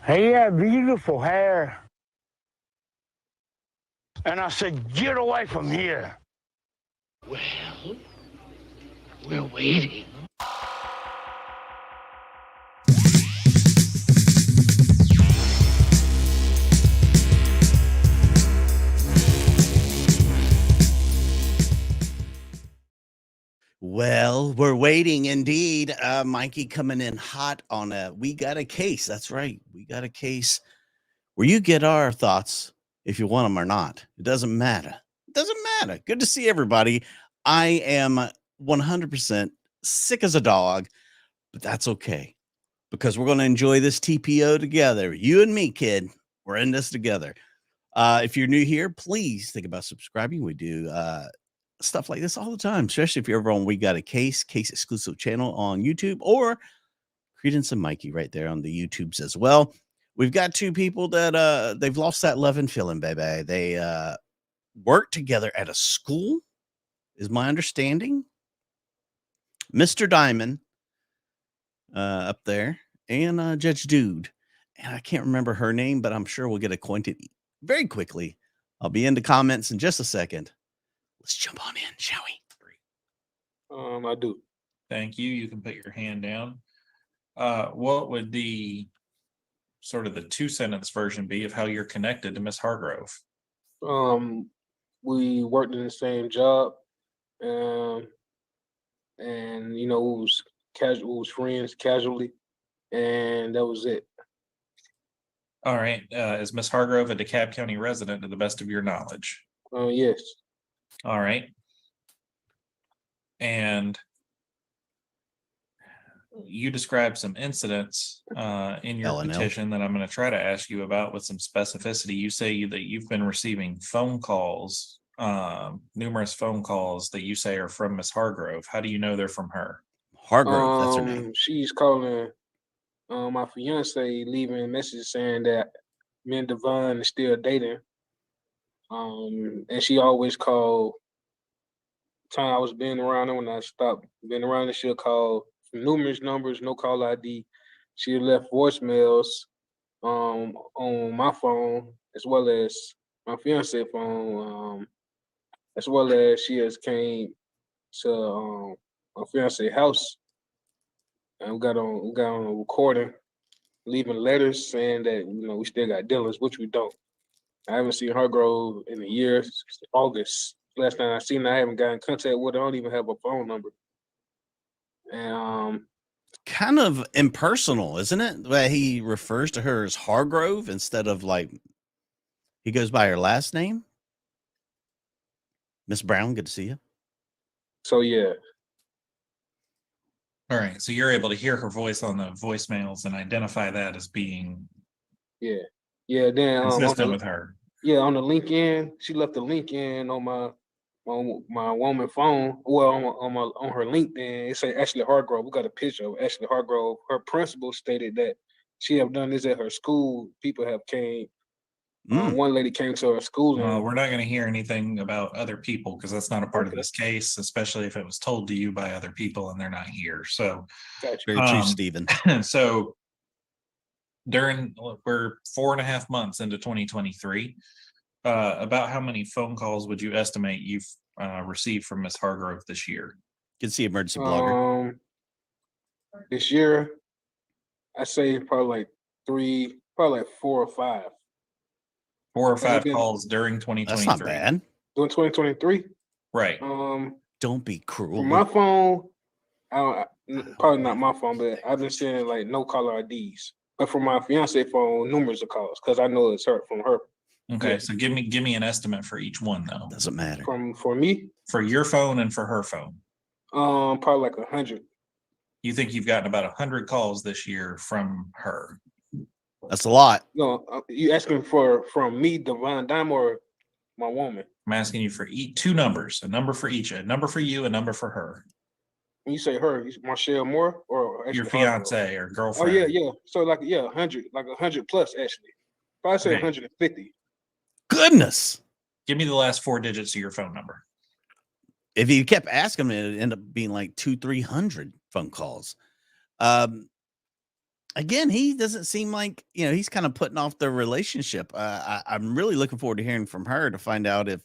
He had beautiful hair. And I said, get away from here. Well, we're waiting. Well, we're waiting indeed. Mikey coming in hot on We Got a Case. That's right. We got a case where you get our thoughts if you want them or not. It doesn't matter. It doesn't matter. Good to see everybody. I am 100% sick as a dog, but that's okay because we're going to enjoy this TPO together. You and me, kid. We're in this together. If you're new here, please think about subscribing. We do stuff like this all the time, especially if you're ever on We Got a Case exclusive channel on YouTube, or Credence and Mikey right there on the YouTubes as well. We've got two people that they've lost that love and feeling, baby. They work together at a school, is my understanding. Mr. Diamond up there, and Judge Dude. And I can't remember her name, but I'm sure we'll get acquainted very quickly. I'll be in the comments in just a second. Let's jump on in, shall we? I do. Thank you. You can put your hand down. What would the sort of the 2-sentence version be of how you're connected to Miss Hargrove? We worked in the same job, and we was casual, we was friends casually, and that was it. All right. Is Miss Hargrove a DeKalb County resident to the best of your knowledge? Yes. All right. And you described some incidents in your petition that I'm going to try to ask you about with some specificity. You say that you've been receiving phone calls, numerous phone calls that you say are from Miss Hargrove. How do you know they're from her? Hargrove, that's her name. She's calling my fiance, leaving messages saying that me and Devon are still dating. And she always called. Time I was being around her, when I stopped being around her, she'll call from numerous numbers, no call ID. She left voicemails on my phone, as well as my fiance phone, as well as she has came to my fiance house, and we got on a recording, leaving letters saying that we still got dealings, which we don't. I haven't seen Hargrove in a year, since August. Last time I seen her, I haven't got in contact with her. I don't even have a phone number. And kind of impersonal, isn't it? Where he refers to her as Hargrove instead of he goes by her last name. Miss Brown, good to see you. So yeah. All right. So you're able to hear her voice on the voicemails and identify that as being Then consistent with her. Yeah, on the LinkedIn, she left the LinkedIn on my woman phone. Well, on her LinkedIn, it say Ashley Hargrove. We got a picture of Ashley Hargrove. Her principal stated that she have done this at her school. People have came. One lady came to her school. We're not going to hear anything about other people because that's not a part of this case, especially if it was told to you by other people and they're not here. So, gotcha. Very true, Stephen. So, we're 4.5 months into 2023. About how many phone calls would you estimate you've received from Miss Hargrove this year? Good to see emergency blogger. This year, I say probably like 3, probably like 4 or 5. 4 or 5 calls during 2023. That's not bad. During 2023? Right. Don't be cruel. From my phone, probably not my phone, but I've been seeing like no caller IDs. But from my fiance phone, numerous of calls because I know it's from her. Okay, so give me an estimate for each one though. Doesn't matter. For me? For your phone and for her phone. Probably like 100. You think you've gotten about 100 calls this year from her? That's a lot. No, you asking from me, Devon Dime, or my woman? I'm asking you for 2 numbers, a number for each, a number for you, a number for her. When you say her, Marshall Moore or your fiance or girlfriend? Oh yeah. So 100, like 100 plus actually. If I say 150. Goodness. Give me the last 4 digits of your phone number. If you kept asking me, it'd end up being like 200-300 phone calls. Again, he doesn't seem like, he's kind of putting off the relationship. I'm really looking forward to hearing from her to find out if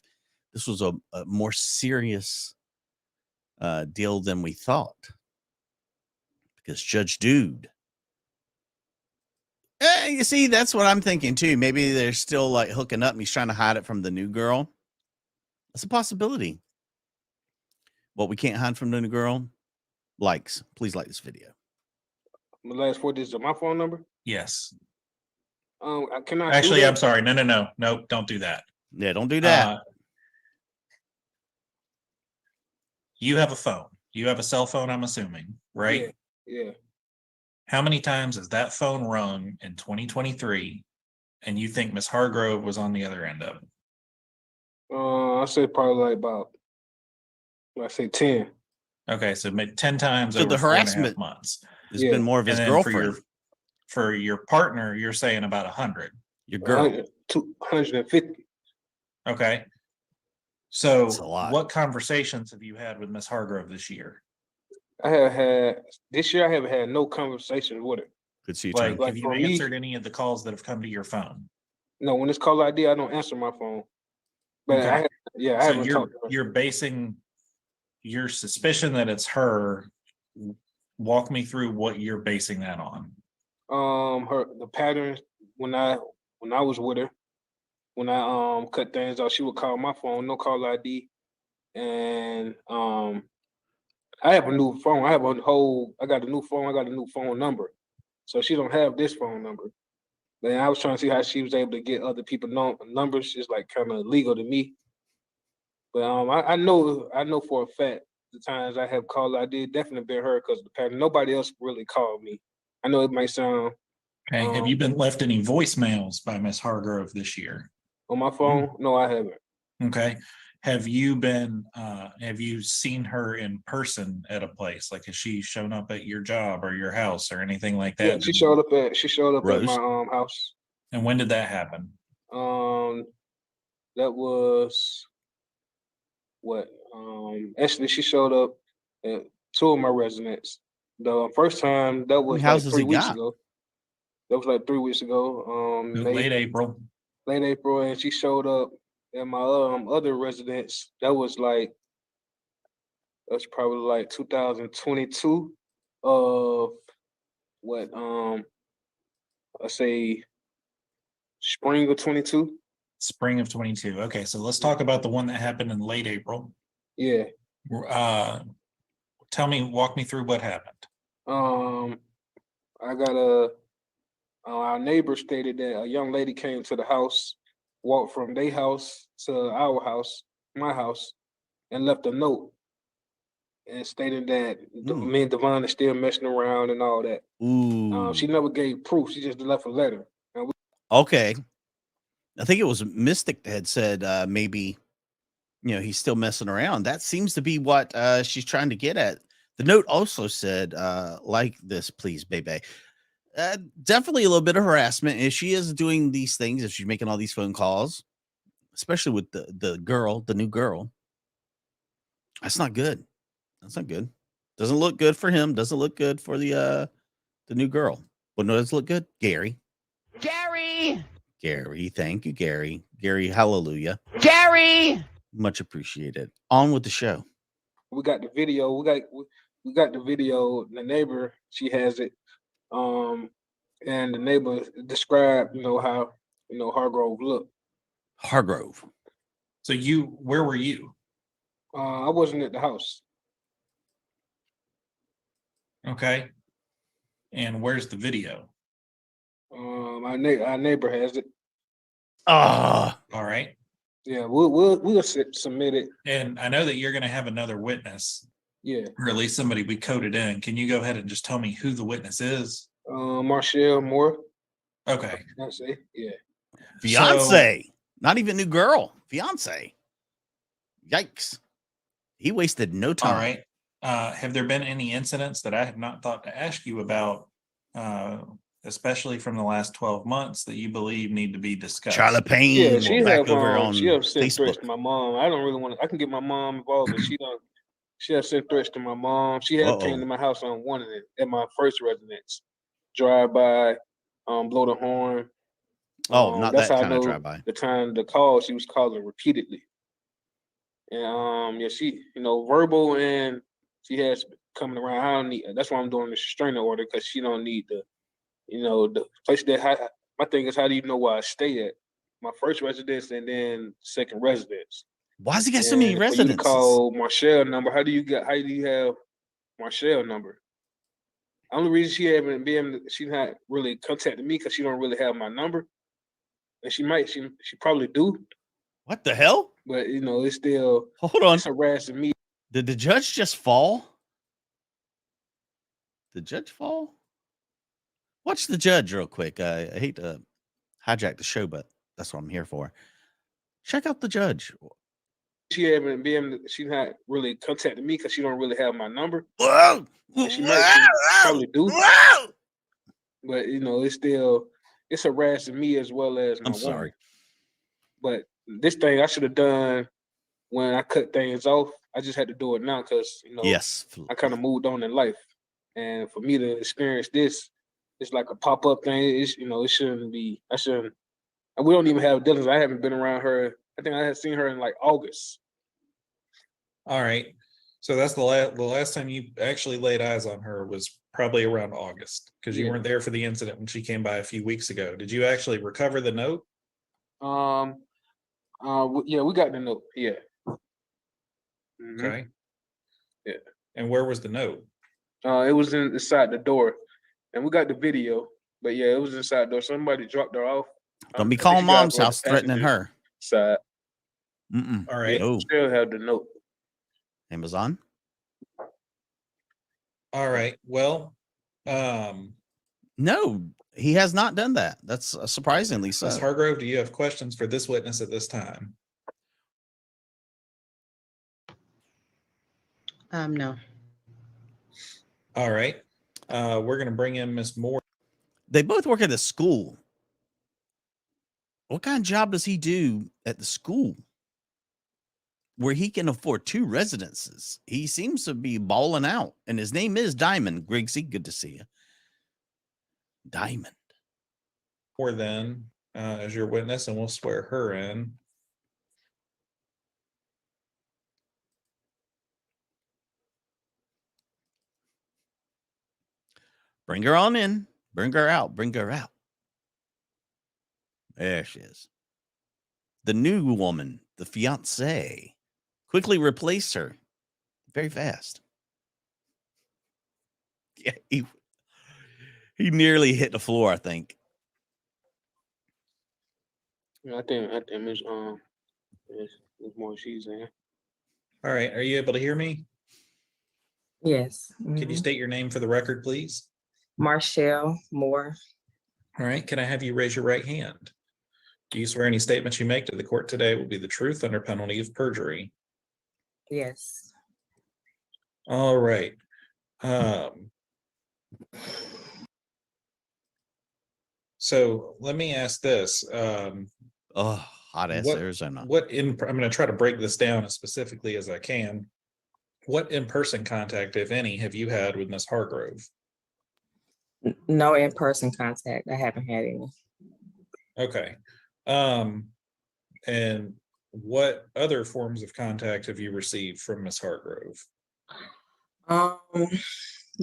this was a more serious deal than we thought. Because Judge Dude, you see, that's what I'm thinking too. Maybe they're still like hooking up and he's trying to hide it from the new girl. That's a possibility. What we can't hide from the new girl, likes. Please like this video. My last 4 digits of my phone number. Yes. Can I Actually, I'm sorry. No. Nope, don't do that. Yeah, don't do that. You have a phone. You have a cell phone, I'm assuming, right? Yeah. How many times has that phone rung in 2023 and you think Miss Hargrove was on the other end of it? I say probably like about, I say 10. Okay, so 10 times So over the 4.5 harassment months. It's been more of his girlfriend. For your partner, you're saying about 100. Your girl. 250. Okay. So That's a lot. what conversations have you had with Miss Hargrove this year? I haven't had no conversations with her. Could see like have you answered any of the calls that have come to your phone? No, when it's call ID, I don't answer my phone. But Okay. I haven't talked to her. You're basing your suspicion that it's her. Walk me through what you're basing that on. The patterns when I was with her, when I cut things off, she would call my phone, no call ID, and I have a new phone. I got a new phone. I got a new phone number, so she don't have this phone number. Then I was trying to see how she was able to get other people numbers. It's like kind of illegal to me. But I know for a fact the times I have called ID definitely been her because the pattern. Nobody else really called me. I know it might sound. Okay. Have you been left any voicemails by Miss Hargrove this year? On my phone? No, I haven't. Okay. Have you seen her in person at a place? Like, has she shown up at your job or your house or anything like that? Yeah, she showed up at my house. And when did that happen? That was what? Actually, she showed up at 2 of my residents. The first time that was like 3 weeks ago. That was like 3 weeks ago. Late April. Late April, and she showed up at my other residence. That's probably like 2022 of what? I say spring of 22. Spring of 22. Okay, so let's talk about the one that happened in late April. Yeah. Walk me through what happened. I got our neighbor stated that a young lady came to the house, walked from their house to our house, my house, and left a note and stated that me and Devon are still messing around and all that. She never gave proof. She just left a letter. Okay. I think it was Mystic that had said maybe, he's still messing around. That seems to be what she's trying to get at. The note also said, like this, please, baby. Definitely a little bit of harassment. If she is doing these things, if she's making all these phone calls, especially with the girl, the new girl, that's not good. That's not good. Doesn't look good for him. Doesn't look good for the new girl. What does look good? Gary. Thank you, Gary. Gary, hallelujah. Gary! Much appreciated. On with the show. We got the video. We got the video. The neighbor, she has it. And the neighbor described, how, Hargrove looked. Hargrove. So where were you? I wasn't at the house. Okay. And where's the video? Our neighbor has it. All right. Yeah, we'll submit it. And I know that you're going to have another witness. Yeah. Or at least somebody we coded in. Can you go ahead and just tell me who the witness is? Marshall Moore. Okay. Fiance. Yeah. Fiance. Not even new girl. Fiance. Yikes. He wasted no time. All right. Have there been any incidents that I have not thought to ask you about, especially from the last 12 months, that you believe need to be discussed? Charlie Payne. Yeah, she have sent Facebook. threats to my mom. I don't really want to. I can get my mom involved, but she has sent threats to my mom. She had came to my house on one of it at my first residence. drive by, blow the horn. Oh, not That's that how I kind of know drive-by. the time to call. She was calling repeatedly, and yeah, she, verbal, and she has coming around. I don't need. That's why I'm doing the restraining order, because she don't need the place that. My thing is, how do you know where I stay at? My first residence and then second residence. Why does he got so many And for you to residences? call Marshall number, how do you have Marshall number? Only reason she not really contacted me, because she don't really have my number, and she probably do, What the hell? but it's still Hold on. it's harassing me. Did the judge just fall? The judge fall? Watch the judge real quick. I hate to hijack the show, but that's what I'm here for. Check out the judge. She not really contacted me, because she don't really have my number, Whoa! and she probably do, Whoa! but it's harassing me as well as my I'm sorry. woman. But this thing I should have done when I cut things off. I just had to do it now, because Yes. I kind of moved on in life, and for me to experience this, it's like a pop-up thing. It shouldn't be. I shouldn't. And we don't even have dealings. I haven't been around her. I think I had seen her in like August. All right. So that's the last time you actually laid eyes on her was probably around August, because you Yeah. weren't there for the incident when she came by a few weeks ago. Did you actually recover the note? Yeah, we got the note. Yeah. Mhm. Okay. Yeah. And where was the note? It was inside the door, and we got the video. But yeah, it was inside the door. Somebody dropped her off. Don't be I think calling she got mom's on the house threatening passenger her. side. Mm-mm. All right. No. Still have the note. Amazon. All right. Well, No, he has not done that. That's surprisingly so. Ms. Hargrove, do you have questions for this witness at this time? No. All right. We're going to bring in Miss Moore. They both work at a school. What kind of job does he do at the school where he can afford 2 residences? He seems to be balling out, and his name is Diamond. Griggsy, good to see you. Diamond. Or then as your witness, and we'll swear her in. Bring her on in. Bring her out. Bring her out. There she is. The new woman, the fiance, quickly replaced her very fast. Yeah, he nearly hit the floor, I think. I think Miss more she's in. All right. Are you able to hear me? Yes. Can you state your name for the record, please? Marshall Moore. All right. Can I have you raise your right hand? Do you swear any statements you make to the court today will be the truth under penalty of perjury? Yes. All right. So let me ask this. Hot ass Arizona. I'm going to try to break this down as specifically as I can. What in-person contact, if any, have you had with Ms. Hargrove? No in-person contact. I haven't had any. Okay. And what other forms of contact have you received from Ms. Hargrove? Well,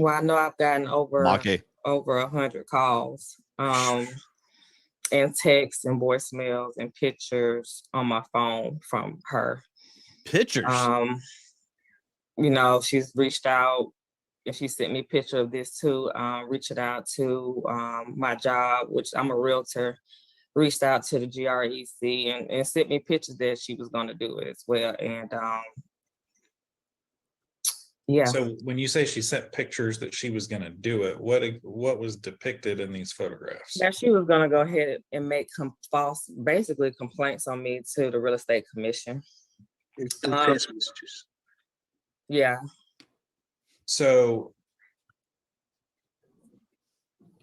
I know I've gotten over Maki. 100 calls, and texts and voicemails and pictures on my phone from her. Pictures. She's reached out, and she sent me a picture of this too. Reaching out to my job, which I'm a realtor. Reached out to the GREC and sent me pictures that she was going to do it as well. And yeah. So when you say she sent pictures that she was going to do it, what was depicted in these photographs? That she was going to go ahead and make false, basically complaints on me to the real estate commission. Text messages. Yeah. So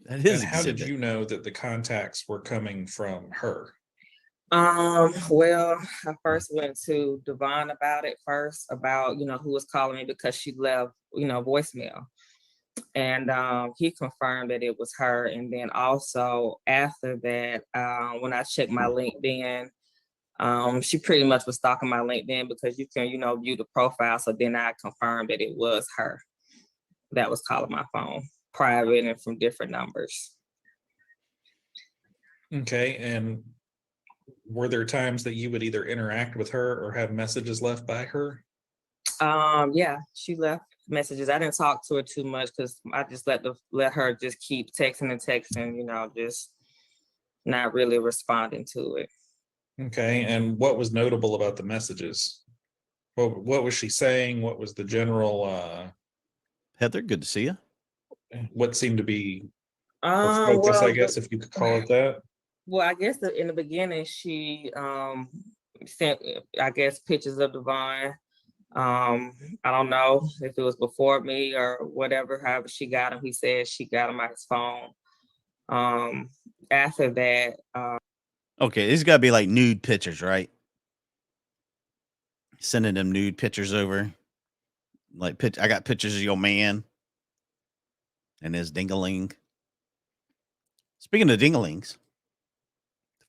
That is. how did you know that the contacts were coming from her? Well, I first went to Devon about it about, who was calling me, because she left, voicemail. And he confirmed that it was her. And then also after that, when I checked my LinkedIn, she pretty much was stalking my LinkedIn because you can, view the profile. So then I confirmed that it was her that was calling my phone, private and from different numbers. Okay. And were there times that you would either interact with her or have messages left by her? Yeah, she left messages. I didn't talk to her too much because I just let her just keep texting and texting, just not really responding to it. Okay. And what was notable about the messages? What was she saying? What was the general Heather, good to see you. What seemed to be her focus, I guess, if you could call it that? Well, I guess in the beginning she sent, I guess, pictures of Devon. I don't know if it was before me or whatever. However, she got him. He said she got him on his phone. After that, okay, these got to be like nude pictures, right? Sending them nude pictures over. Like, I got pictures of your man and his dingaling. Speaking of dingalings,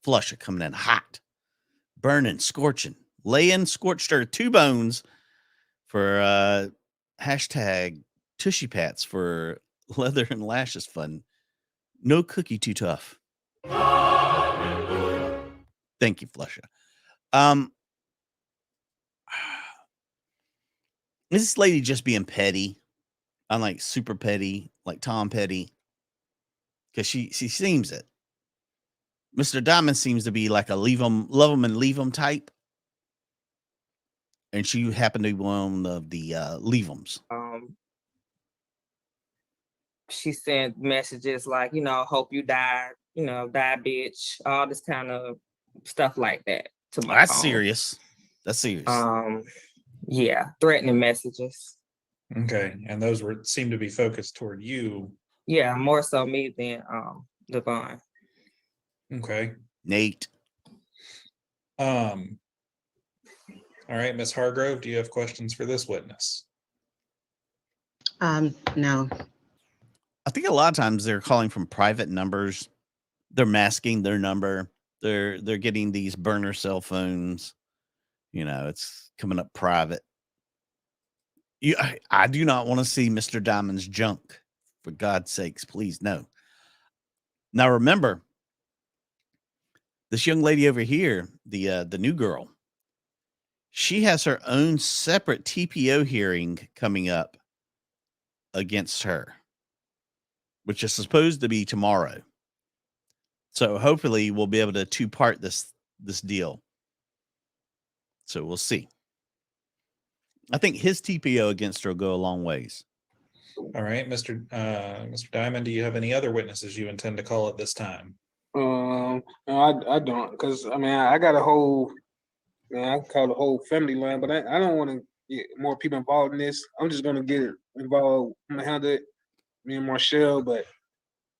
Flusher coming in hot, burning, scorching, laying scorched earth, 2 bones for hashtag Tushy Pats for Leather and Lashes Fun. No cookie too tough. Thank you, Flusher. Is this lady just being petty? I'm like super petty, like Tom Petty, because she seems it. Mr. Diamond seems to be like a love him and leave him type, and she happened to be one of the leave him's. She sent messages like, hope you die, die bitch, all this kind of stuff like that to my That's phone. serious. That's serious. Yeah, threatening messages. Okay, and those seem to be focused toward you. Yeah, more so me than Devon. Okay. Nate. All right, Miss Hargrove, do you have questions for this witness? No. I think a lot of times they're calling from private numbers. They're masking their number. They're getting these burner cell phones. It's coming up private. I do not want to see Mr. Diamond's junk. For God's sakes, please, no. Now remember, this young lady over here, the new girl, she has her own separate TPO hearing coming up against her, which is supposed to be tomorrow. So hopefully we'll be able to 2-part this deal. So we'll see. I think his TPO against her will go a long ways. All right, Mr. Diamond, do you have any other witnesses you intend to call at this time? No, I don't, because I got a whole, I call the whole family line, but I don't want to get more people involved in this. I'm just gonna get involved. I'm gonna handle it, me and Marshall, but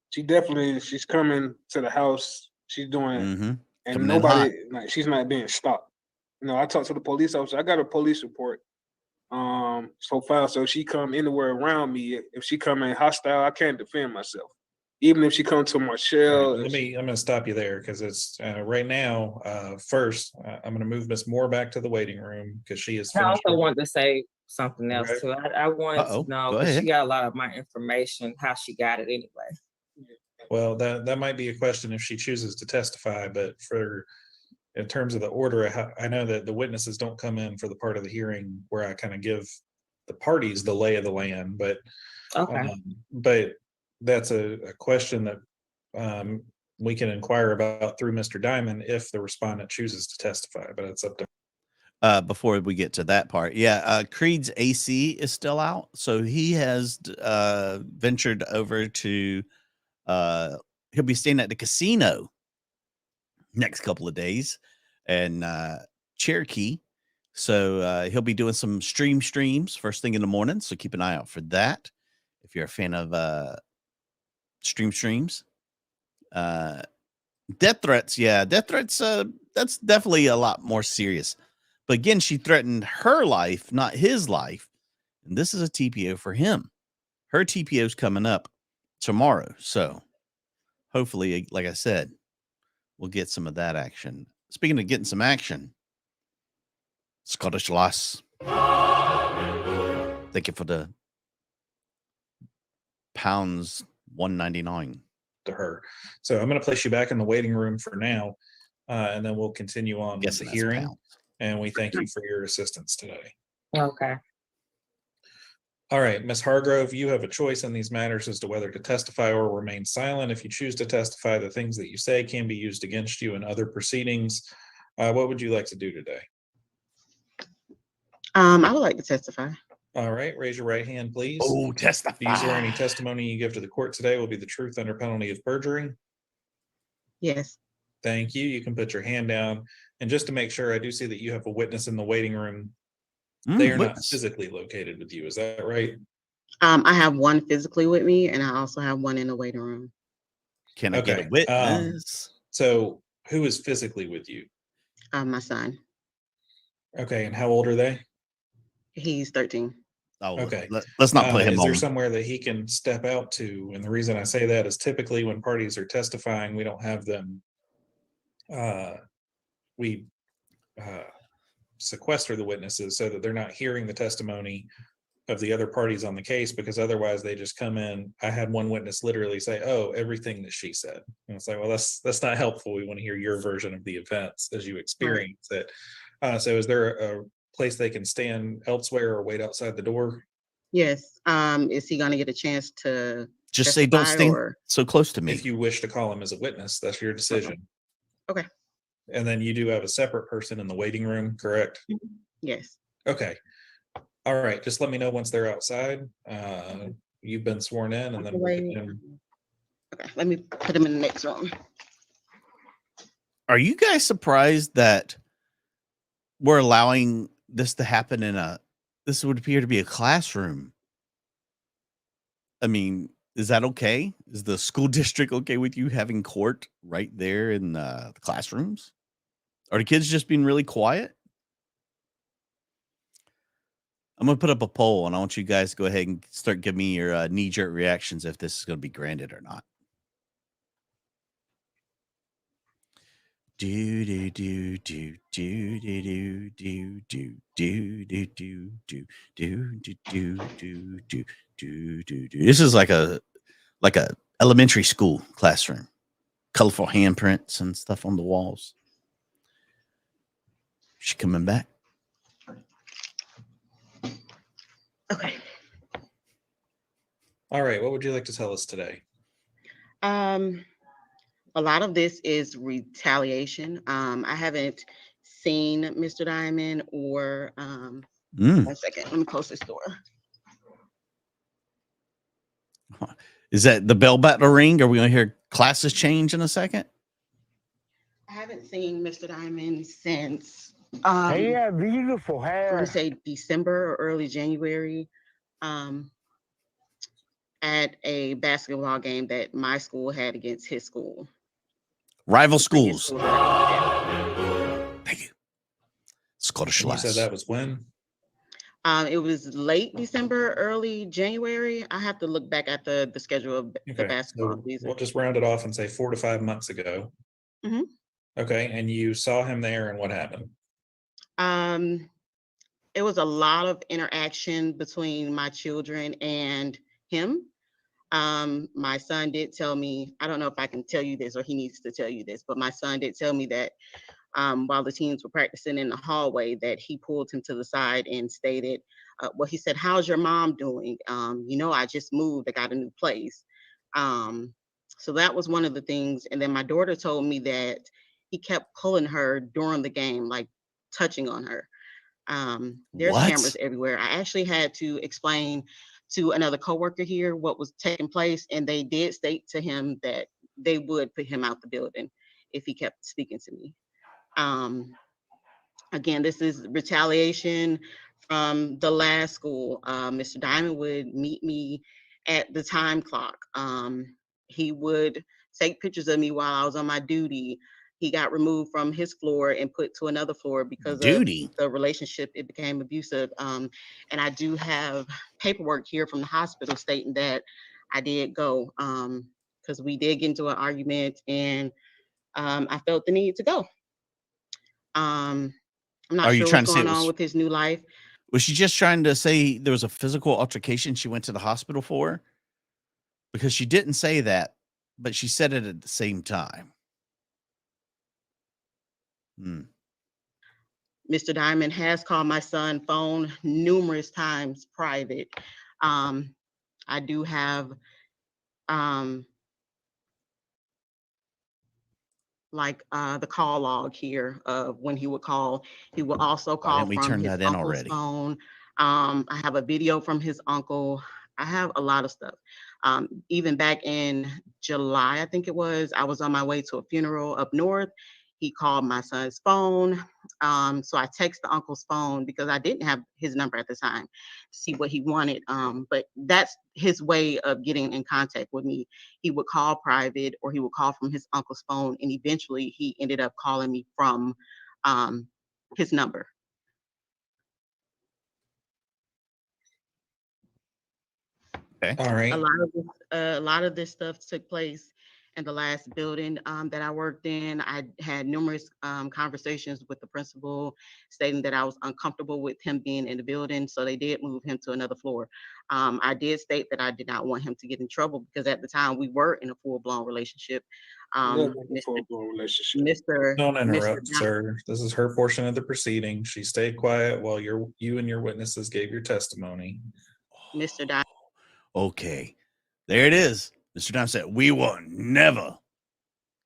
she's coming to the house. She's doing, and coming nobody, she's not being stopped. I talked to the police officer. I got a police report. So far, so she come anywhere around me. If she come in hostile, I can't defend myself. Even if she come to Marshall. Right, I'm going to stop you there because it's right now. First, I'm going to move Miss Moore back to the waiting room because she is. I also want to say something else too. I want to know because she got a lot of my information, how she got it anyway. Well, that might be a question if she chooses to testify, but in terms of the order, I know that the witnesses don't come in for the part of the hearing where I kind of give the parties the lay of the land, but but that's a question that we can inquire about through Mr. Diamond if the respondent chooses to testify, but it's up to before we get to that part. Creed's AC is still out, so he has ventured over to he'll be staying at the casino next couple of days and Cherokee, so he'll be doing some streams first thing in the morning, so keep an eye out for that if you're a fan of streams. Death threats, that's definitely a lot more serious, but again, she threatened her life, not his life, and this is a TPO for him. her TPO is coming up tomorrow. So hopefully, like I said, we'll get some of that action. Speaking of getting some action, Scottish Lass. Thank you for the pounds $1.99 to her. So I'm going to place you back in the waiting room for now, and then we'll continue on with the hearing. Pounds. And we thank you for your assistance today. Okay. All right, Ms. Hargrove, you have a choice in these matters as to whether to testify or remain silent. If you choose to testify, the things that you say can be used against you in other proceedings. What would you like to do today? I would like to testify. All right, raise your right hand, please. Oh, testify. Do you swear any testimony you give to the court today will be the truth under penalty of perjury? Yes. Thank you. You can put your hand down. And just to make sure, I do see that you have a witness in the waiting room. They are not physically located with you. Is that right? I have one physically with me, and I also have one in the waiting room. Can I get a witness? So who is physically with you? My son. Okay, and how old are they? He's 13. Oh, okay. Let's not play him. Is there somewhere that he can step out to? And the reason I say that is typically when parties are testifying, we don't have them. We sequester the witnesses so that they're not hearing the testimony of the other parties on the case, because otherwise they just come in. I had one witness literally say, "Oh, everything that she said," and it's like, well, that's not helpful. We want to hear your version of the events as you experience it. So is there a place they can stand elsewhere or wait outside the door? Yes. Is he going to get a chance to just say don't stand so close to me? If you wish to call him as a witness, that's your decision. Okay. And then you do have a separate person in the waiting room, correct? Yes. Okay. All right. Just let me know once they're outside. You've been sworn in, and then okay. Let me put him in the next room. Are you guys surprised that we're allowing this to happen this would appear to be a classroom? I mean, is that okay? Is the school district okay with you having court right there in the classrooms? Are the kids just being really quiet? I'm going to put up a poll, and I want you guys to go ahead and start giving me your knee-jerk reactions if this is going to be granted or not. Do do do do do do do do do do do do do do do do do do. This is like a elementary school classroom. Colorful handprints and stuff on the walls. She coming back? Okay. All right. What would you like to tell us today? A lot of this is retaliation. I haven't seen Mr. Diamond or 1 second. Let me close this door. Is that the bell about to ring? Are we going to hear classes change in a second? I haven't seen Mr. Diamond since He had beautiful hair. I want to say December or early January. At a basketball game that my school had against his school. Rival schools. Thank you. Scottish Lass. You said that was when? It was late December, early January. I have to look back at the schedule of the basketball season. We'll just round it off and say 4 to 5 months ago. Mm-hmm. Okay, and you saw him there, and what happened? It was a lot of interaction between my children and him. My son did tell me, I don't know if I can tell you this or he needs to tell you this, but my son did tell me that while the teams were practicing in the hallway, that he pulled him to the side and stated, well, he said, "How's your mom doing? I just moved, I got a new place." So that was one of the things. And then my daughter told me that he kept pulling her during the game, like touching on her. There's cameras everywhere. I actually had to explain to another coworker here what was taking place, and they did state to him that they would put him out the building if he kept speaking to me. Again, this is retaliation from the last school. Mr. Diamond would meet me at the time clock. He would take pictures of me while I was on my duty. he got removed from his floor and put to another floor because Duty. of the relationship. It became abusive. And I do have paperwork here from the hospital stating that I did go because we did get into an argument and I felt the need to go. I'm not Are you sure trying what's to say going it on was, with his new life. was she just trying to say there was a physical altercation she went to the hospital for? Because she didn't say that, but she said it at the same time. Mr. Diamond has called my son phone numerous times private. I do have the call log here of when he would call. He will also Why call didn't we from turn his that in uncle's already? phone. I have a video from his uncle. I have a lot of stuff. Even back in July, I think it was, I was on my way to a funeral up north. He called my son's phone. So I text the uncle's phone because I didn't have his number at the time to see what he wanted. But that's his way of getting in contact with me. He would call private or he would call from his uncle's phone. And eventually he ended up calling me from his number. Okay. All right. A lot of this stuff took place in the last building that I worked in. I had numerous conversations with the principal stating that I was uncomfortable with him being in the building, so they did move him to another floor. I did state that I did not want him to get in trouble because at the time we were in a full-blown relationship. Mr. Don't interrupt, Mr. sir. This is her portion of the proceeding. She stayed quiet while you and your witnesses gave your testimony. Mr. Diamond. Okay. There it is. Mr. Diamond said, we were never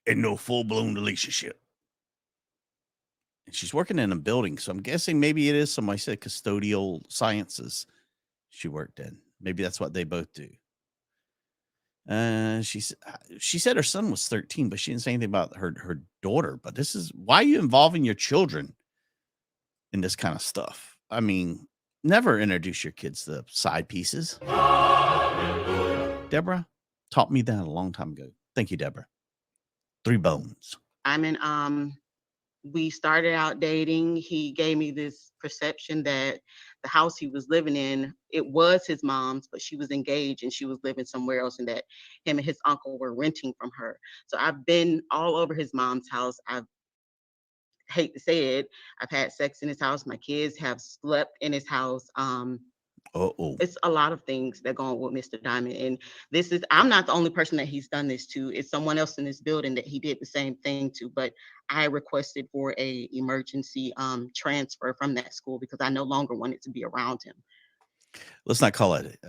in no full-blown relationship. And she's working in a building, so I'm guessing maybe it is somebody said custodial sciences she worked in. Maybe that's what they both do. She said her son was 13, but she didn't say anything about her daughter. But this is why are you involving your children in this kind of stuff? I mean, never introduce your kids to side pieces. Deborah taught me that a long time ago. Thank you, Deborah. 3 bones. I mean, we started out dating. He gave me this perception that the house he was living in, it was his mom's, but she was engaged and she was living somewhere else, and that him and his uncle were renting from her. So I've been all over his mom's house. I hate to say it, I've had sex in his house. My kids have slept in his house. It's a lot of things that go on with Mr. Diamond. And I'm not the only person that he's done this to. It's someone else in this building that he did the same thing to, but I requested for a emergency transfer from that school because I no longer wanted to be around him. Let's not call it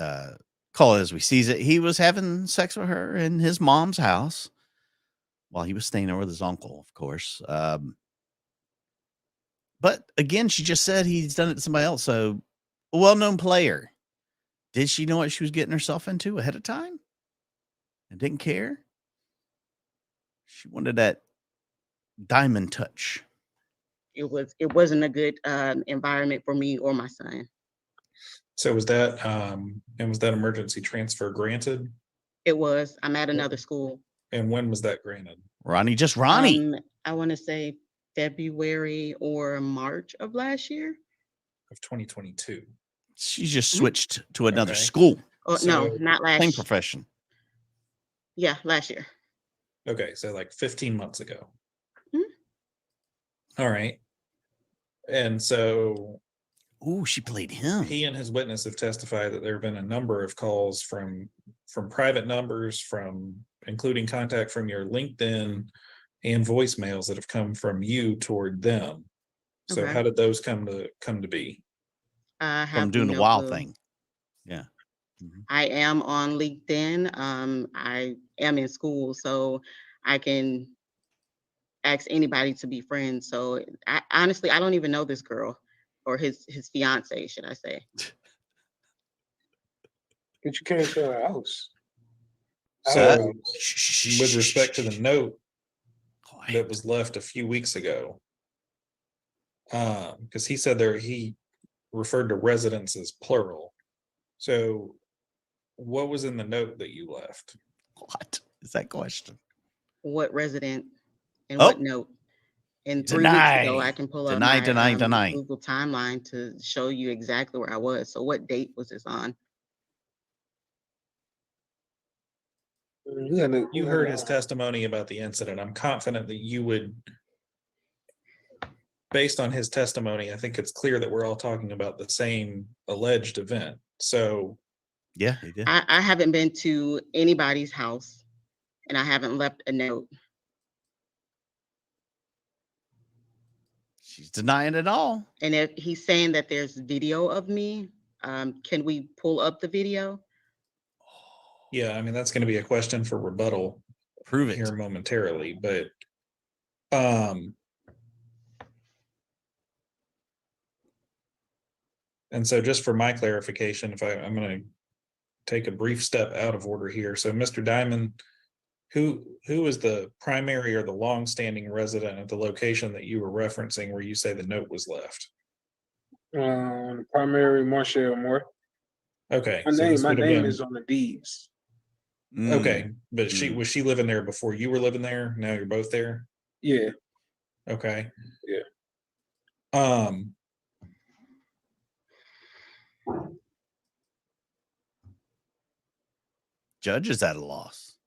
as we sees it. He was having sex with her in his mom's house while he was staying there with his uncle, of course. But again, she just said he's done it to somebody else. So a well-known player. Did she know what she was getting herself into ahead of time and didn't care? She wanted that diamond touch. It wasn't a good environment for me or my son. So was that emergency transfer granted? It was. I'm at another school. And when was that granted? Ronnie. I want to say February or March of last year. Of 2022. She just switched to another school. Oh, so, no, not last same profession. Yeah, last year. Okay, so like 15 months ago. All right. And so she played him. He and his witness have testified that there have been a number of calls from private numbers, from including contact from your LinkedIn and voicemails that have come from you toward them. So how did those come to be? From doing the wild thing. Yeah. Mm-hmm. I am on LinkedIn. I am in school, so I can ask anybody to be friends. So honestly, I don't even know this girl or his fiance, should I say. But you came to our house. So with respect to the note that was left a few weeks ago, because he said he referred to residents as plural. So what was in the note that you left? What is that question? What resident And Oh, what note? And 3 weeks ago, I can pull up my deny. Google timeline to show you exactly where I was. So what date was this on? You heard his testimony about the incident. I'm confident that you would, based on his testimony, I think it's clear that we're all talking about the same alleged event. So yeah, he did. I haven't been to anybody's house, and I haven't left a note. She's denying it all. And if he's saying that there's video of me, can we pull up the video? yeah, I mean, that's going to be a question for rebuttal. Prove it here momentarily, but and so just for my clarification, if I'm going to take a brief step out of order here. So Mr. Diamond, who is the primary or the long-standing resident at the location that you were referencing where you say the note was left? Primary Marshall Moore. Okay. My name is on the deeds. Okay, but was she living there before you were living there? Now you're both there? Yeah. Okay. Yeah. Judge is at a loss.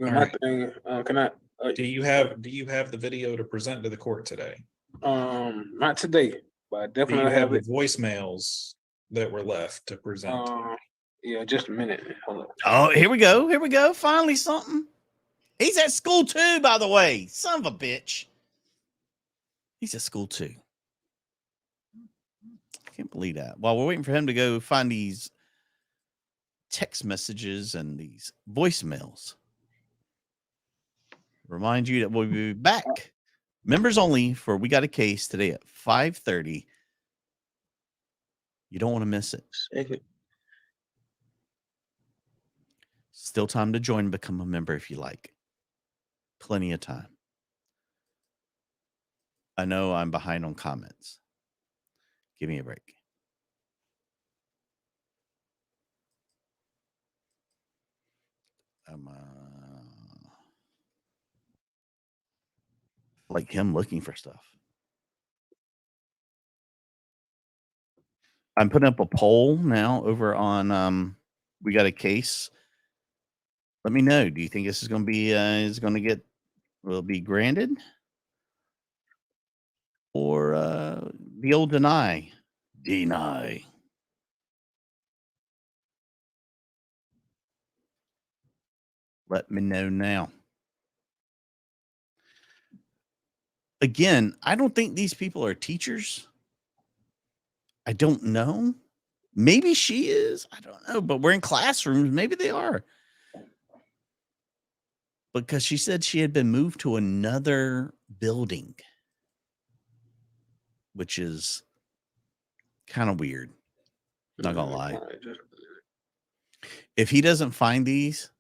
My thing, can I? Do you have the video to present to the court today? Not today, but I definitely do you have the it. voicemails that were left to present. Yeah, just a minute. Hold on. Oh, here we go. Finally something. He's at school too, by the way. Son of a bitch. He's at school too. I can't believe that. While we're waiting for him to go find these text messages and these voicemails, remind you that we'll be back. Members only for We Got a Case today at 5:30. You don't want to miss it. Still time to join and become a member if you like. Plenty of time. I know I'm behind on comments. Give me a break. Like him looking for stuff. I'm putting up a poll now over on We Got a Case. Let me know. Do you think this is going to be will be granted? Or the old deny? Deny. Let me know now. Again, I don't think these people are teachers. I don't know. Maybe she is. I don't know. But we're in classrooms. Maybe they are. Because she said she had been moved to another building, which is kind of weird. Not gonna lie. If he doesn't find these,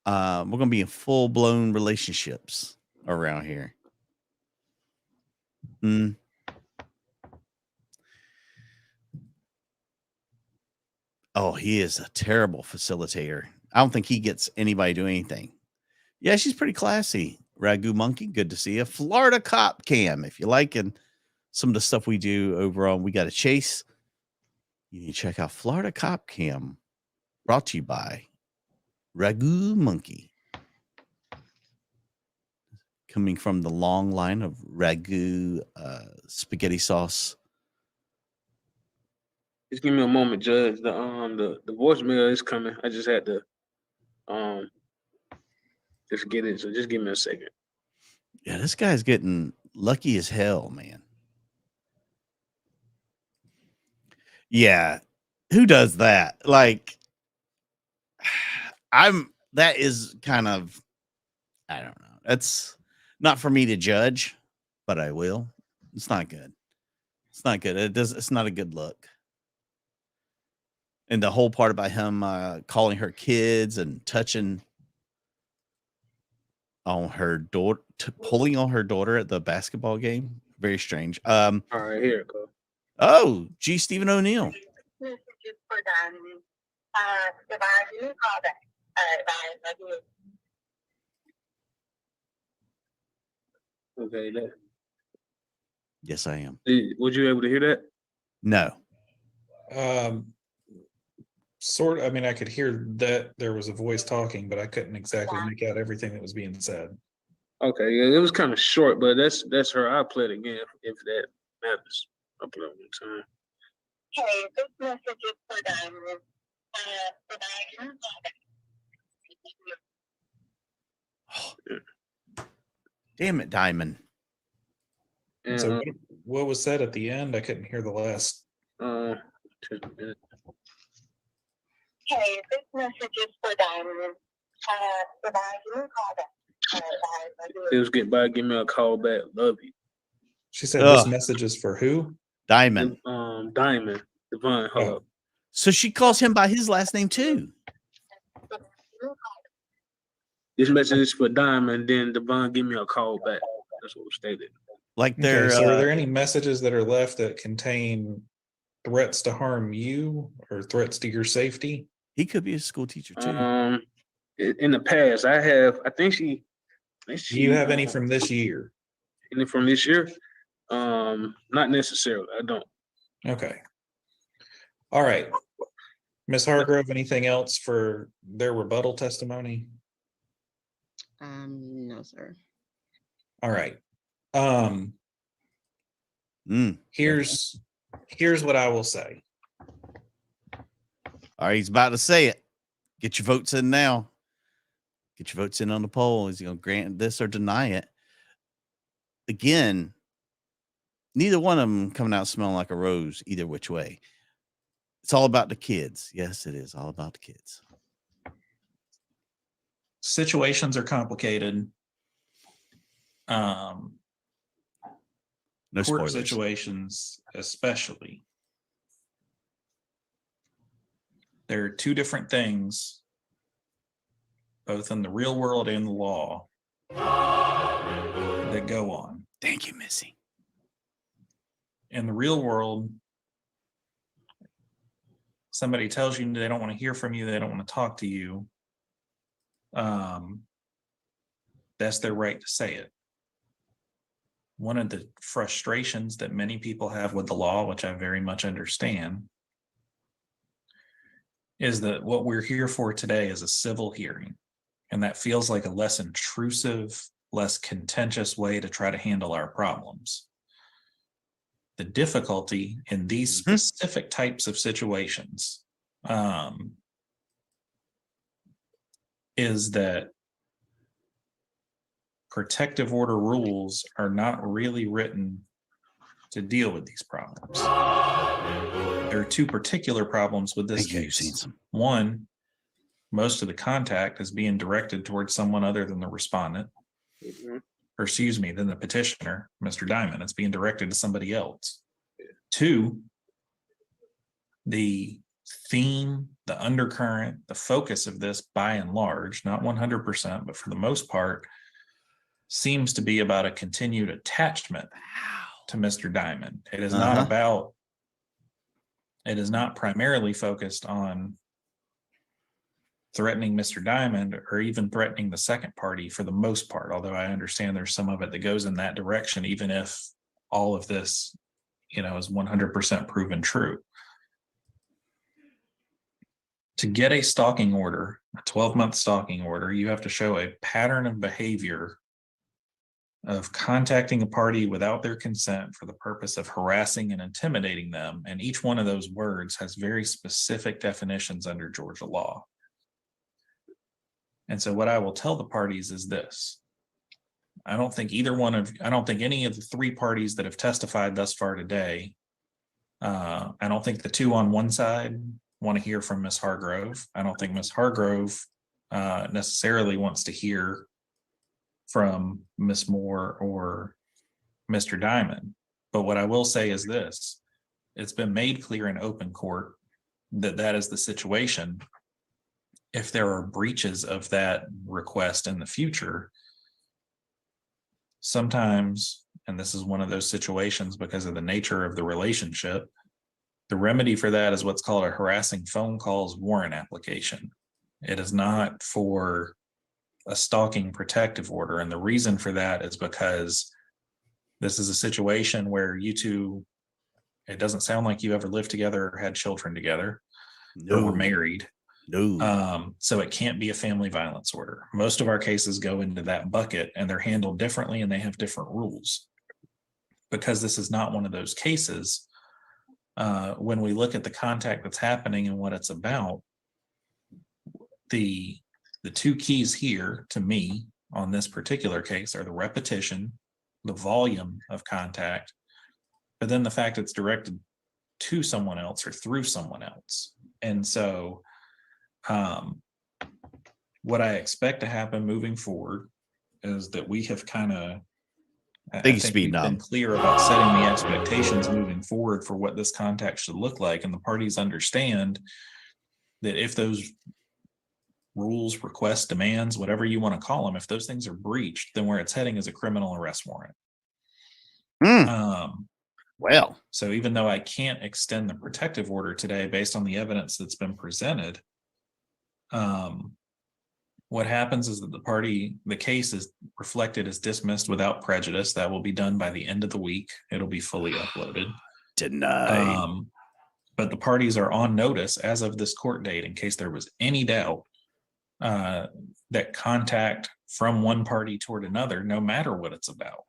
we're gonna be in full-blown relationships around here. Oh, he is a terrible facilitator. I don't think he gets anybody to do anything. Yeah, she's pretty classy. Ragu Monkey, good to see you. Florida Cop Cam, if you like, and some of the stuff we do over on We Got a Chase, you need to check out Florida Cop Cam, brought to you by Ragu Monkey. Coming from the long line of Ragu spaghetti sauce. Just give me a moment, Judge. The voicemail is coming. I just had to just get it. So just give me a second. Yeah, this guy's getting lucky as hell, man. Yeah. Who does that? Like, that is kind of, I don't know. That's not for me to judge, but I will. It's not good. It's not good. It's not a good look. And the whole part about him calling her kids and touching on her daughter, pulling on her daughter at the basketball game. Very strange. All right, here it goes. Oh, G. Stephen O'Neill. Okay. Yes, I am. Was you able to hear that? No. Sort of, I mean, I could hear that there was a voice talking, but I couldn't exactly make out everything that was being said. Okay, yeah, it was kind of short, but that's her. I'll play it again if that matters. I'll play it one time. Hey, this message is for Diamond. Damn it, Diamond. And, So what was said at the end? I couldn't hear the last. just a minute. Hey, this message is for Diamond. Goodbye, give me a call back. It was goodbye, give me a call back. Love you. She said this message is for who? Diamond. Diamond. Devon. Hold up. So she calls him by his last name too. This message is for Diamond, then Devon, give me a call back. That's what was stated. Like they're. So are there any messages that are left that contain threats to harm you or threats to your safety? He could be a school teacher too. In the past, I think she. Do you have any from this year? Any from this year? Not necessarily. I don't. Okay. All right. Ms. Hargrove, anything else for their rebuttal testimony? No, sir. All right. Here's what I will say. All right, he's about to say it. Get your votes in now. Get your votes in on the poll. Is he going to grant this or deny it? Again, neither one of them coming out smelling like a rose either which way. It's all about the kids. Yes, it is all about the kids. Situations are complicated. No Court spoilers. situations, especially. There are two different things, both in the real world and the law, that go on. Thank you, Missy. In the real world, somebody tells you they don't want to hear from you, they don't want to talk to you. That's their right to say it. One of the frustrations that many people have with the law, which I very much understand, is that what we're here for today is a civil hearing. And that feels like a less intrusive, less contentious way to try to handle our problems. The difficulty in these specific types of situations is that protective order rules are not really written to deal with these problems. There are two particular problems with this case. One, most of the contact is being directed towards someone other than the respondent, or excuse me, than the petitioner, Mr. Diamond. It's being directed to somebody else. Two, the theme, the undercurrent, the focus of this, by and large, not 100%, but for the most part, seems to be about a continued attachment to Mr. Diamond. It is not about, it is not primarily focused on threatening Mr. Diamond or even threatening the second party for the most part, although I understand there's some of it that goes in that direction, even if all of this, is 100% proven true. To get a stalking order, a 12-month stalking order, you have to show a pattern of behavior of contacting a party without their consent for the purpose of harassing and intimidating them. And each one of those words has very specific definitions under Georgia law. And so what I will tell the parties is this. I don't think any of the three parties that have testified thus far today, I don't think the two on one side want to hear from Ms. Hargrove. I don't think Ms. Hargrove necessarily wants to hear from Ms. Moore or Mr. Diamond. But what I will say is this, it's been made clear in open court that that is the situation. If there are breaches of that request in the future, sometimes, and this is one of those situations because of the nature of the relationship, the remedy for that is what's called a harassing phone calls warrant application. It is not for a stalking protective order. And the reason for that is because This is a situation where you two, it doesn't sound like you ever lived together or had children together or were married. No. So it can't be a family violence order. Most of our cases go into that bucket, and they're handled differently, and they have different rules. Because this is not one of those cases, when we look at the contact that's happening and what it's about, the two keys here to me on this particular case are the repetition, the volume of contact, but then the fact it's directed to someone else or through someone else. And so what I expect to happen moving forward is that we have kind of, I think we've been clear about setting the expectations moving forward for what this contact should look like. And the parties understand that if those rules, requests, demands, whatever you want to call them, if those things are breached, then where it's heading is a criminal arrest warrant. Well, so even though I can't extend the protective order today based on the evidence that's been presented, what happens is that the case is reflected as dismissed without prejudice. That will be done by the end of the week. It'll be fully uploaded. Denied. But the parties are on notice as of this court date, in case there was any doubt that contact from one party toward another, no matter what it's about,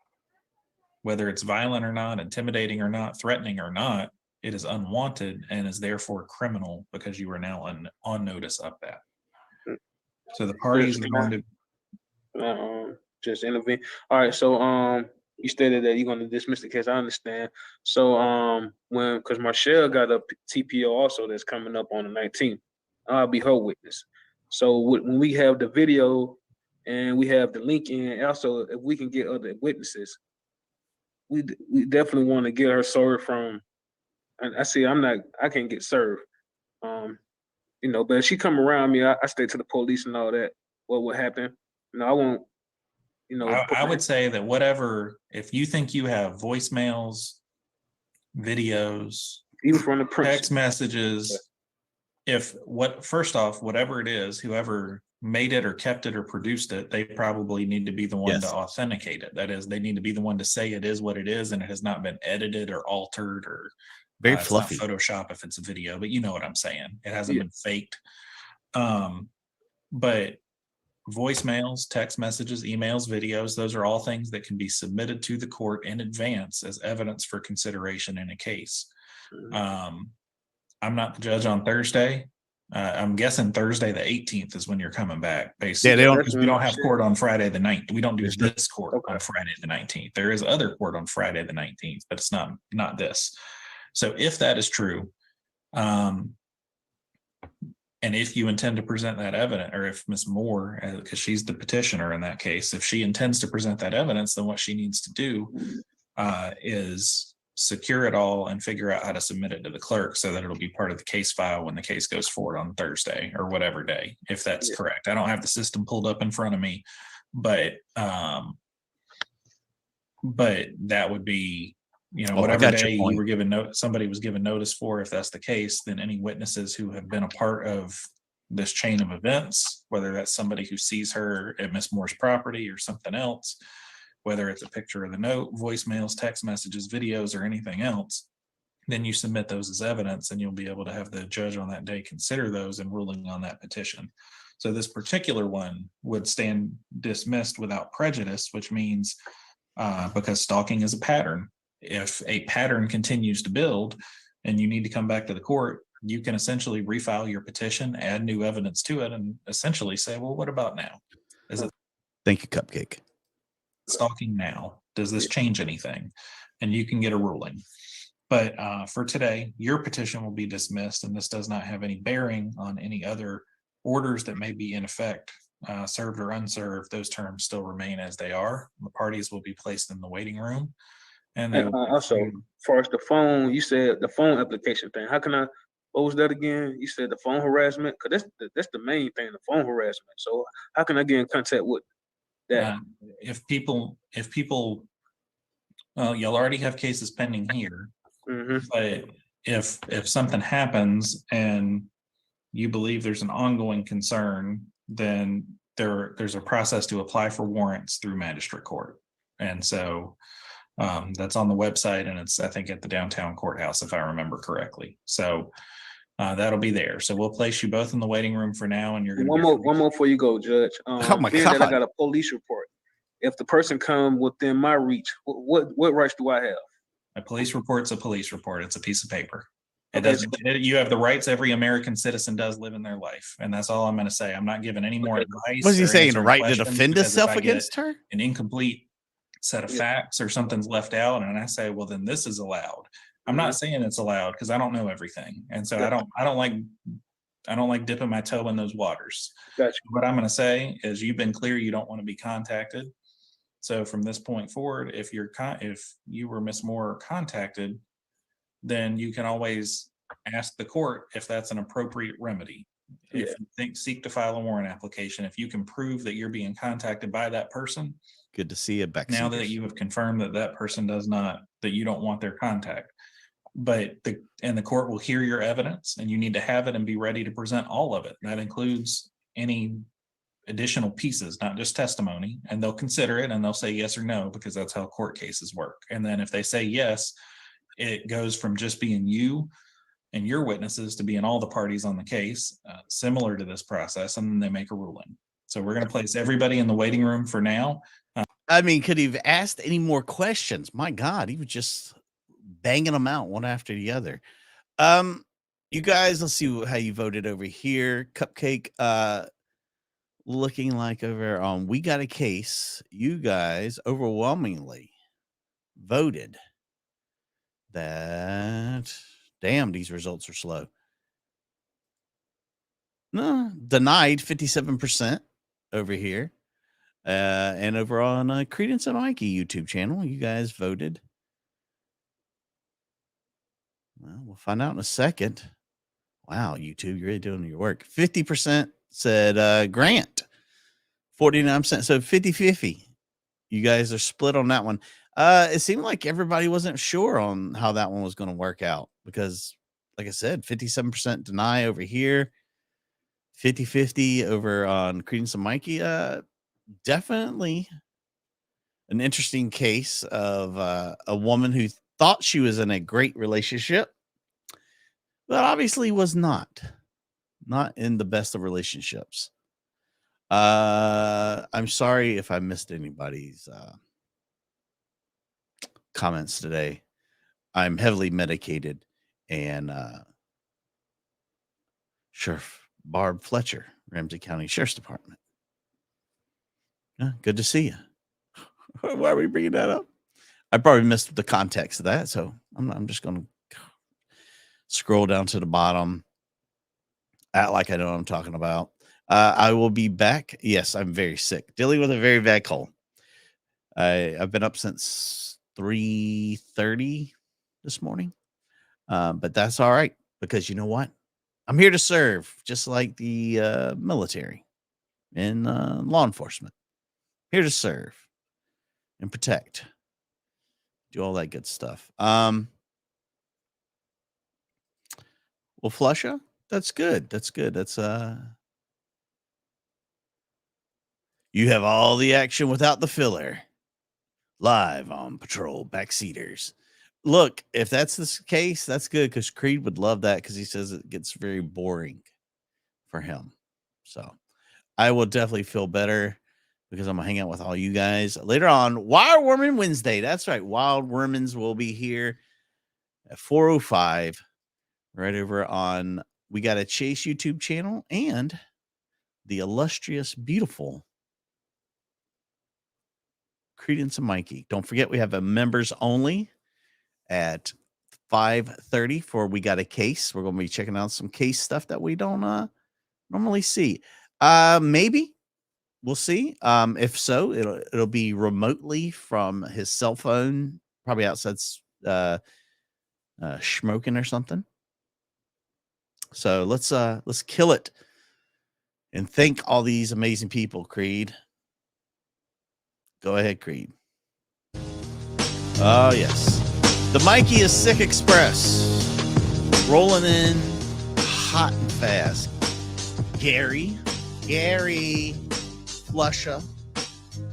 whether it's violent or not, intimidating or not, threatening or not, it is unwanted and is therefore criminal because you are now on notice of that. So the parties are going to just intervene. All right, so you stated that you're going to dismiss the case. I understand. So because Marshall got a TPO also that's coming up on the 19th, I'll be her witness. So when we have the video and we have the link in, also if we can get other witnesses, we definitely want to get her served from. And I can't get served. But if she come around me, I stay to the police and all that. What would happen? I won't. I would say that whatever, if you think you have voicemails, videos, even from the text messages, first off, whatever it is, whoever made it or kept it or produced it, they probably need to be the one to authenticate it. That is, they need to be the one to say it is what it is and it has not been edited or altered or very fluffy. It's not Photoshop if it's a video, but you know what I'm saying. It hasn't been faked. But voicemails, text messages, emails, videos, those are all things that can be submitted to the court in advance as evidence for consideration in a case. I'm not the judge on Thursday. I'm guessing Thursday the 18th is when you're coming back. Basically, we don't have court on Friday the 9th. We don't do this court on Friday the 19th. There is other court on Friday the 19th, but it's not this. So if that is true, and if you intend to present that evidence, or if Ms. Moore, because she's the petitioner in that case, if she intends to present that evidence, then what she needs to do is secure it all and figure out how to submit it to the clerk so that it'll be part of the case file when the case goes forward on Thursday or whatever day, if that's correct. I don't have the system pulled up in front of me, but that would be, whatever day you were given somebody was given notice for. If that's the case, then any witnesses who have been a part of this chain of events, whether that's somebody who sees her at Miss Moore's property or something else, whether it's a picture of the note, voicemails, text messages, videos, or anything else, then you submit those as evidence and you'll be able to have the judge on that day consider those in ruling on that petition. So this particular one would stand dismissed without prejudice, which means because stalking is a pattern, if a pattern continues to build and you need to come back to the court, you can essentially refile your petition, add new evidence to it, and essentially say, well, what about now? Is it Thank you, Cupcake. Stalking now? Does this change anything? And you can get a ruling. But for today, your petition will be dismissed, and this does not have any bearing on any other orders that may be in effect, served or unserved. Those terms still remain as they are. The parties will be placed in the waiting room. And also, as far as the phone, you said the phone application thing. How can I? What was that again? You said the phone harassment, because that's the main thing, the phone harassment. So how can I get in contact with that? If people, you'll already have cases pending here. But if something happens and you believe there's an ongoing concern, then there's a process to apply for warrants through magistrate court. And so That's on the website, and it's, I think, at the downtown courthouse, if I remember correctly. So that'll be there. So we'll place you both in the waiting room for now, and you're going to one more before you go, Judge. Oh my Being that I God. got a police report, if the person come within my reach, what rights do I have? A police report's a police report. It's a piece of paper. It Okay, doesn't. You have the rights every American citizen does live in their life, and that's all I'm going to say. I'm not giving any more advice. Was he or saying answering right to questions, defend because if himself I get against her? an incomplete set of Yeah. facts or something's left out, and I say, well, then this is allowed. I'm not saying it's allowed because I don't know everything, and so Yeah. I don't like dipping my toe in those waters. Gotcha. What I'm going to say is, you've been clear you don't want to be contacted. So from this point forward, if you were Miss Moore contacted, then you can always ask the court if that's an appropriate remedy. If you seek to file a warrant application, if you can prove that you're being contacted by that person. Good to see you back. Now that you have confirmed that that person that you don't want their contact, but the court will hear your evidence, and you need to have it and be ready to present all of it. That includes any additional pieces, not just testimony, and they'll consider it and they'll say yes or no, because that's how court cases work. And then if they say yes, it goes from just being you and your witnesses to being all the parties on the case, similar to this process, and then they make a ruling. So we're going to place everybody in the waiting room for now. I mean, could he have asked any more questions? My God, he was just banging them out one after the other. You guys, let's see how you voted over here. Cupcake, looking like over on We Got a Case, you guys overwhelmingly voted that, damn, these results are slow. No, denied 57% over here. And over on Credence and Mikey YouTube channel, you guys voted. Well, we'll find out in a second. Wow, YouTube, you're really doing your work. 50% said Grant. 49%. So 50-50. You guys are split on that one. It seemed like everybody wasn't sure on how that one was going to work out because, like I said, 57% deny over here. 50-50 over on Credence and Mikey. Definitely an interesting case of a woman who thought she was in a great relationship, but obviously was not in the best of relationships. I'm sorry if I missed anybody's comments today. I'm heavily medicated, and Sheriff Barb Fletcher, Ramsey County Sheriff's Department. Yeah, good to see you. Why are we bringing that up? I probably missed the context of that, so I'm just going to scroll down to the bottom, act like I know what I'm talking about. I will be back. Yes, I'm very sick, dealing with a very bad cold. I've been up since 3:30 this morning, but that's all right because you know what? I'm here to serve, just like the military and law enforcement. Here to serve and protect, do all that good stuff. Well, Flusha, that's good. That's good. That's you have all the action without the filler. Live on Patrol Backseaters. Look, if that's the case, that's good because Creed would love that because he says it gets very boring for him. So I will definitely feel better because I'm going to hang out with all you guys later on. Wild Woman Wednesday. That's right. Wild Wormans will be here at 4:05 right over on We Got a Chase YouTube channel and the illustrious, beautiful Credence and Mikey. Don't forget, we have a members only at 5:30 for We Got a Case. We're going to be checking out some case stuff that we don't normally see. Maybe we'll see. If so, it'll be remotely from his cell phone, probably outside smoking or something. So let's kill it and thank all these amazing people, Creed. Go ahead, Creed. Oh, yes. The Mikey is Sick Express. Rolling in hot and fast. Gary, Flusha,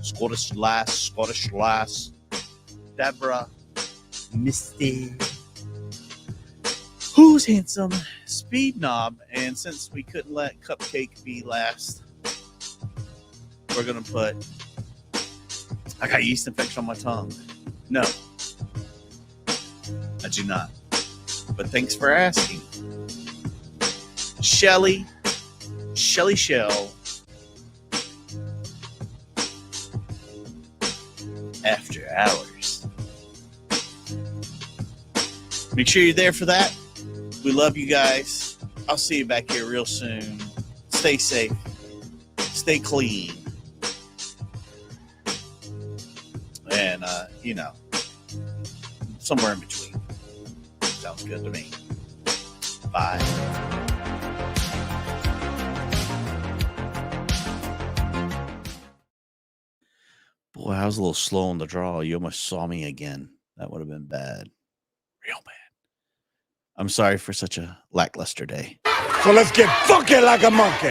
Scottish lass. Deborah, Misty, Who's Handsome, Speed Knob, and since we couldn't let Cupcake be last, we're gonna put. I got yeast infection on my tongue. No, I do not. But thanks for asking. Shelly Shell. After Hours. Make sure you're there for that. We love you guys. I'll see you back here real soon. Stay safe. Stay clean. And, somewhere in between. Sounds good to me. Bye. Boy, I was a little slow on the draw. You almost saw me again. That would have been bad. Real bad. I'm sorry for such a lackluster day. So let's get funky like a monkey.